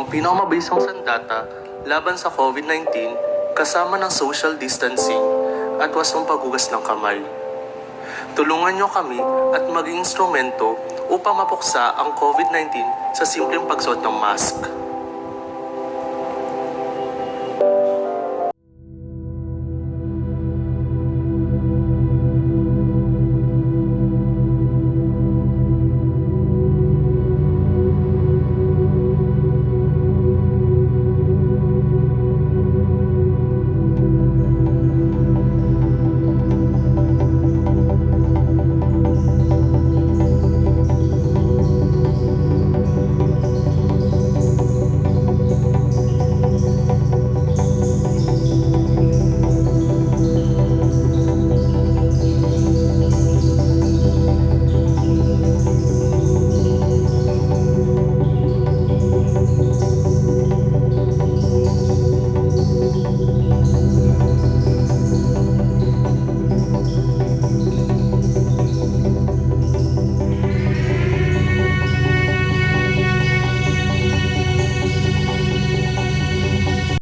ang pinakamabisang sandata laban sa COVID-19 kasama ng social distancing at wastong paghugas ng kamay. Tulungan nyo kami at maging instrumento upang mapuksa ang COVID-19 sa simpleng pagsuot ng mask.